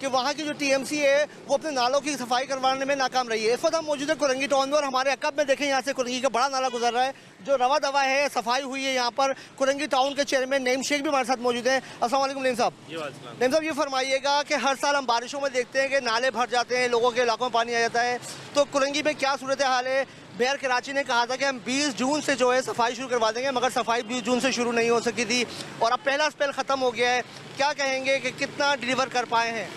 कि वहाँ की जो टीएमसी है वो अपने नालों की सफाई करवाने में नाकाम रही है। इस वक्त हम मौजूद है कुरंगी टाउन में और हमारे अकब में देखें यहाँ से कुरंगी का बड़ा नाला गुजर रहा है जो रवा दवा है, सफाई हुई है। यहाँ पर कुरंगी टाउन के चेयरमैन नईम शेख भी हमारे साथ मौजूद हैं। अस्सलाम वालेकुम नईम साहब। नईम साहब, ये फरमाइएगा कि हर साल हम बारिशों में देखते हैं कि नाले भर जाते हैं, लोगों के इलाकों में पानी आ जाता है, तो कुरंगी में क्या सूरत हाल है? मेयर कराची ने कहा था कि हम 20 जून से जो है सफाई शुरू करवा देंगे, मगर सफाई 20 जून से शुरू नहीं हो सकी थी और अब पहला स्पेल ख़त्म हो गया है। क्या कहेंगे कि कितना डिलीवर कर पाए हैं?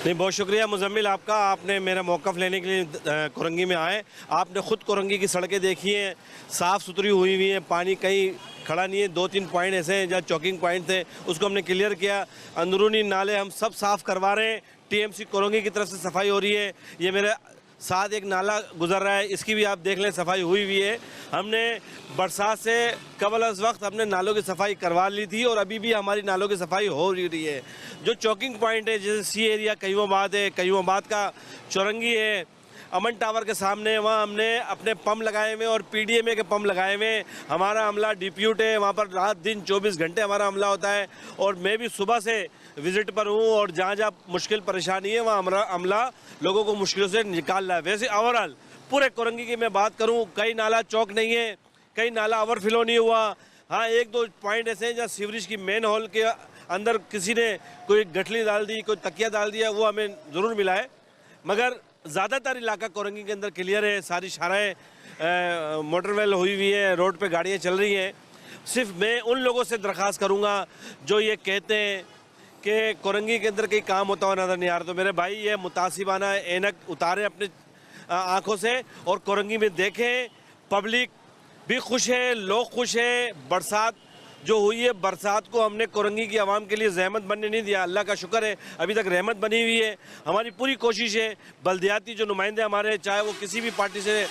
नहीं, बहुत शुक्रिया मुजम्मिल आपका, आपने मेरा मौक़िफ़ लेने के लिए कुरंगी में आए। आपने ख़ुद कुरंगी की सड़कें देखी हैं, साफ़ सुथरी हुई हुई हैं, पानी कहीं खड़ा नहीं है। 2-3 पॉइंट ऐसे हैं जहाँ चौकिंग पॉइंट थे, उसको हमने क्लियर किया। अंदरूनी नाले हम सब साफ़ करवा रहे हैं। टीएमसी कुरंगी की तरफ से सफाई हो रही है। ये मेरे साथ एक नाला गुजर रहा है, इसकी भी आप देख लें, सफाई हुई हुई है। हमने बरसात से कबल अज़ वक्त अपने नालों की सफाई करवा ली थी और अभी भी हमारी नालों की सफाई हो रही है। जो चौकिंग पॉइंट है, जैसे सी एरिया कयूमाबाद है, कयूमाबाद का चौरंगी है, अमन टावर के सामने, वहाँ हमने अपने पंप लगाए हुए और पीडीएमए के पंप लगाए हुए। हमारा अमला डिप्यूट है, वहाँ पर रात दिन 24 घंटे हमारा अमला होता है और मैं भी सुबह से विज़िट पर हूँ और जहाँ जहाँ मुश्किल परेशानी है वहाँ हमारा अमला लोगों को मुश्किलों से निकाल रहा है। वैसे ओवरऑल पूरे कुरंगी की मैं बात करूँ, कई नाला चौक नहीं है, कई नाला ओवरफ्लो नहीं हुआ। हाँ, 1-2 पॉइंट ऐसे हैं जहाँ सीवरेज की मेन हॉल के अंदर किसी ने कोई गठली डाल दी, कोई तकिया डाल दिया, वो हमें ज़रूर मिला है, मगर ज़्यादातर इलाका कुरंगी के अंदर क्लियर है। सारी शाराएँ मोटरवेल हुई हुई है, रोड पे गाड़ियाँ चल रही हैं। सिर्फ मैं उन लोगों से दरख्वास्त करूँगा जो ये कहते हैं कि कुरंगी के अंदर कहीं काम होता हुआ नज़र नहीं आ रहा, तो मेरे भाई ये मुतासिबाना ऐनक उतारें अपने आँखों से और कुरंगी में देखें। पब्लिक भी खुश है, लोग खुश हैं। बरसात जो हुई है, बरसात को हमने कुरंगी की आवाम के लिए जहमत बनने नहीं दिया। अल्लाह का शुक्र है, अभी तक रहमत बनी हुई है। हमारी पूरी कोशिश है, बल्दियाती जो नुमाइंदे हमारे, चाहे वो किसी भी पार्टी से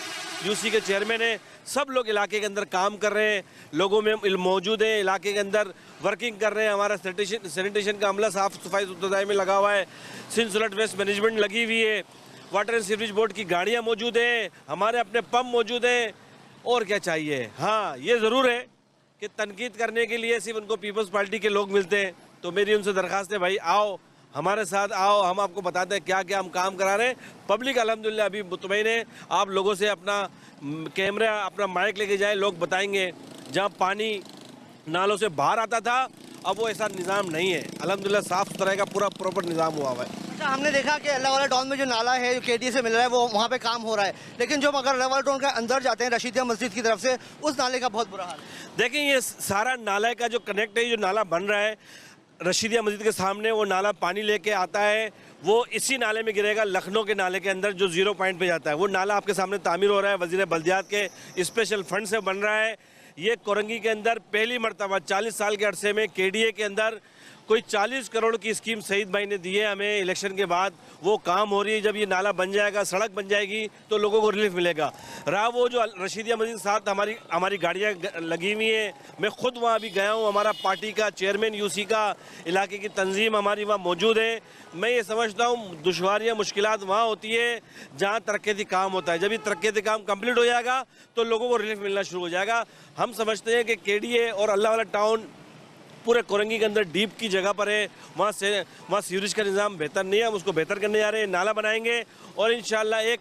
यूसी के चेयरमैन है, सब लोग इलाके के अंदर काम कर रहे हैं, लोगों में मौजूद है, इलाके के अंदर वर्किंग कर रहे हैं। हमारा सैनिटेशन का अमला साफ़ सफाई सुथराई में लगा हुआ है, सिलसिलत वेस्ट मैनेजमेंट लगी हुई है, वाटर एंड सीवरेज बोर्ड की गाड़ियाँ मौजूद हैं, हमारे अपने पंप मौजूद हैं। और क्या चाहिए? हाँ, ये ज़रूर है कि तनकीद करने के लिए सिर्फ उनको पीपल्स पार्टी के लोग मिलते हैं, तो मेरी उनसे दरख्वास्त है, भाई आओ हमारे साथ आओ, हम आपको बताते हैं क्या क्या हम काम करा रहे हैं। पब्लिक अल्हम्दुलिल्लाह अभी मुतमईन है। आप लोगों से अपना कैमरा, अपना माइक लेके जाए, लोग बताएंगे जहाँ पानी नालों से बाहर आता था अब वो ऐसा निज़ाम नहीं है। अल्हम्दुलिल्लाह साफ़ सुथराई का पूरा प्रॉपर निज़ाम हुआ है। हमने देखा कि अल्लाह वाला टाउन में जो नाला है, जो केडीए से मिल रहा है, वो वहाँ पे काम हो रहा है, लेकिन जो अगर अल्लाह वाला टाउन के अंदर जाते हैं रशीदिया मस्जिद की तरफ से, उस नाले का बहुत बुरा हाल है। देखिए, ये सारा नाला का जो कनेक्ट है, जो नाला बन रहा है रशीदिया मस्जिद के सामने, वो नाला पानी लेके आता है, वो इसी नाले में गिरेगा, लखनऊ के नाले के अंदर जो 0 पॉइंट पे जाता है। वो नाला आपके सामने तामीर हो रहा है, वज़ीर बल्दियात के स्पेशल फंड से बन रहा है। ये कुरंगी के अंदर पहली मरतबा 40 साल के अरसे में केडीए के अंदर कोई 40 करोड़ की स्कीम सईद भाई ने दी है हमें इलेक्शन के बाद, वो काम हो रही है। जब ये नाला बन जाएगा, सड़क बन जाएगी, तो लोगों को रिलीफ मिलेगा। रहा वो जो रशीदिया मस्जिद के साथ हमारी गाड़ियाँ लगी हुई हैं, मैं खुद वहाँ अभी गया हूँ, हमारा पार्टी का चेयरमैन यूसी का, इलाके की तंजीम हमारी वहाँ मौजूद है। मैं ये समझता हूँ दुश्वारियाँ मुश्किलात वहाँ होती है जहाँ तरक्याती काम होता है। जब ये तरक्याती काम कम्प्लीट हो जाएगा तो लोगों को रिलीफ मिलना शुरू हो जाएगा। हम समझते हैं कि केडीए और अल्लाह वाला टाउन पूरे कुरंगी के अंदर डीप की जगह पर है, वहाँ सीवरेज का निज़ाम बेहतर नहीं है, हम उसको बेहतर करने जा रहे हैं। नाला बनाएंगे और इंशाल्लाह एक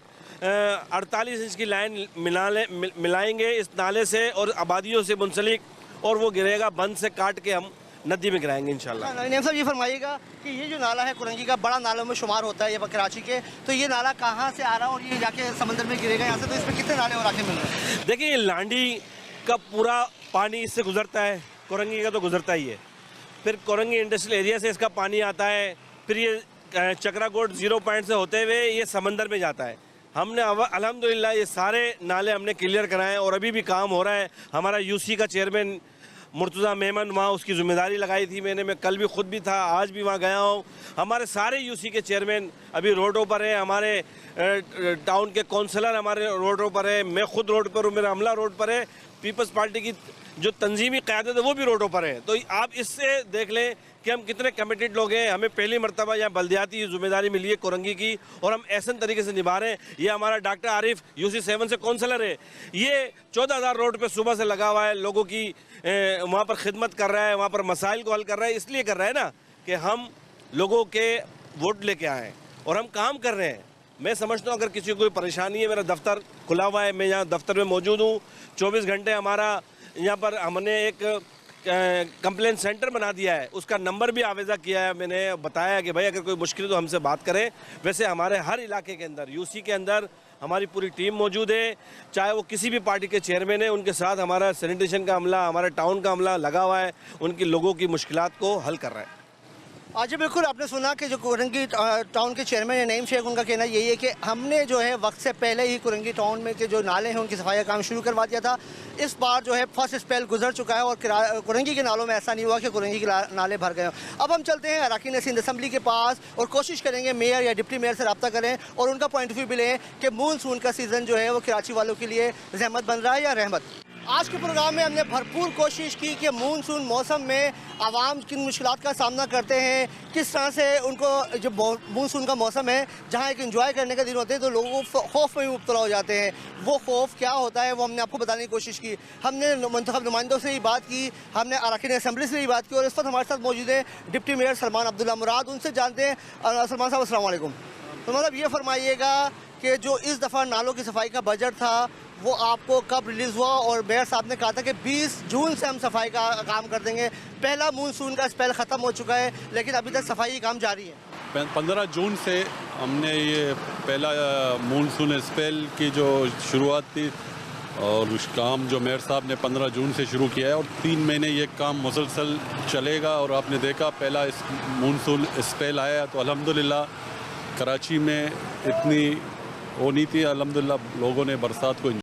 48 इंच की लाइन मिलाएंगे इस नाले से और आबादियों से मुंसलिक, और वो गिरेगा, बंद से काट के हम नदी में गिराएंगे इंशाल्लाह। नईम साहब, ये फरमाइएगा कि ये जो नाला है कुरंगी का बड़ा नालों में शुमार होता है ये कराची के, तो ये नाला कहाँ से आ रहा है और ये जाके समंदर में गिरेगा यहाँ से, तो इसमें कितने नाले और आके मिल रहे हैं? देखिए, लांडी का पूरा पानी इससे गुजरता है, कुरंगी का तो गुजरता ही है, फिर कुरंगी इंडस्ट्रियल एरिया से इसका पानी आता है, फिर ये चक्राकोट 0 पॉइंट से होते हुए ये समंदर में जाता है। हमने अल्हम्दुलिल्लाह ये सारे नाले हमने क्लियर कराए और अभी भी काम हो रहा है। हमारा यूसी का चेयरमैन मुर्तज़ा मेमन वहाँ उसकी ज़िम्मेदारी लगाई थी मैं कल भी खुद भी था, आज भी वहाँ गया हूँ। हमारे सारे यूसी के चेयरमैन अभी रोडों पर हैं, हमारे टाउन के काउंसलर हमारे रोडों पर है, मैं खुद रोड पर हूँ, मेरा अमला रोड पर है, पीपल्स पार्टी की जो तंजीमी क़यादत है वो भी रोडों पर है। तो आप इससे देख लें कि हम कितने कमिटेड लोग हैं। हमें पहली मरतबा यहाँ बल्दियाती जिम्मेदारी मिली है कुरंगी की और हम ऐसे तरीके से निभा रहे हैं। ये हमारा डॉक्टर आरिफ यूसी 7 से काउंसलर है, ये 14,000 रोड पे सुबह से लगा हुआ है, लोगों की वहाँ पर खिदमत कर रहा है, वहाँ पर मसाइल को हल कर रहा है। इसलिए कर रहा है ना कि हम लोगों के वोट लेके आए हैं और हम काम कर रहे हैं। मैं समझता हूँ अगर किसी को कोई परेशानी है, मेरा दफ्तर खुला हुआ है, मैं यहाँ दफ्तर में मौजूद हूँ। 24 घंटे हमारा यहाँ पर हमने एक कंप्लेंट सेंटर बना दिया है, उसका नंबर भी आवेज़ा किया है। मैंने बताया कि भाई अगर कोई मुश्किल है तो हमसे बात करें। वैसे हमारे हर इलाके के अंदर, यूसी के अंदर हमारी पूरी टीम मौजूद है, चाहे वो किसी भी पार्टी के चेयरमैन है, उनके साथ हमारा सैनिटेशन का अमला, हमारा टाउन का अमला लगा हुआ है, उनकी लोगों की मुश्किलात को हल कर रहा है। आज बिल्कुल आपने सुना कि जो कुरंगी टाउन के चेयरमैन है नईम शेख, उनका कहना यही है कि हमने जो है वक्त से पहले ही कुरंगी टाउन में के जो नाले हैं उनकी सफाई का काम शुरू करवा दिया था। इस बार जो है फर्स्ट स्पेल गुजर चुका है और कुरंगी के नालों में ऐसा नहीं हुआ कि कुरंगी के नाले भर गए। अब हम चलते हैं अराकीन सिंध असम्बली के पास और कोशिश करेंगे मेयर या डिप्टी मेयर से रब्ता करें और उनका पॉइंट ऑफ व्यू भी लें कि मानसून का सीज़न जो है वो कराची वालों के लिए जहमत बन रहा है या रहमत। आज के प्रोग्राम में हमने भरपूर कोशिश की कि मानसून मौसम में आवाम किन मुश्किलात का सामना करते हैं, किस तरह से उनको जो मानसून का मौसम है जहां एक एंजॉय करने के दिन होते हैं तो लोगों को खौफ में भी मुब्तला हो जाते हैं, वो खौफ क्या होता है वो हमने आपको बताने की कोशिश की। हमने मुंतखब नुमाइंदों से ही बात की, हमने अरकान असम्बली से भी बात की और इस वक्त हमारे साथ मौजूद है डिप्टी मेयर सलमान अब्दुल्ला मुराद। उनसे जानते हैं। सलमान साहब अस्सलाम वालेकुम। तो मतलब ये फरमाइएगा कि जो इस दफ़ा नालों की सफाई का बजट था वो आपको कब रिलीज़ हुआ, और मेयर साहब ने कहा था कि 20 जून से हम सफाई का काम कर देंगे। पहला मानसून का स्पेल ख़त्म हो चुका है लेकिन अभी तक सफाई काम जारी है। 15 जून से हमने ये पहला मानसून स्पेल की जो शुरुआत थी और उस काम जो मेयर साहब ने 15 जून से शुरू किया है और 3 महीने ये काम मुसलसल चलेगा। और आपने देखा पहला इस मानसून स्पेल आया तो अल्हम्दुलिल्लाह कराची में इतनी वो नहीं थी, अल्हम्दुलिल्लाह लोगों ने बरसात को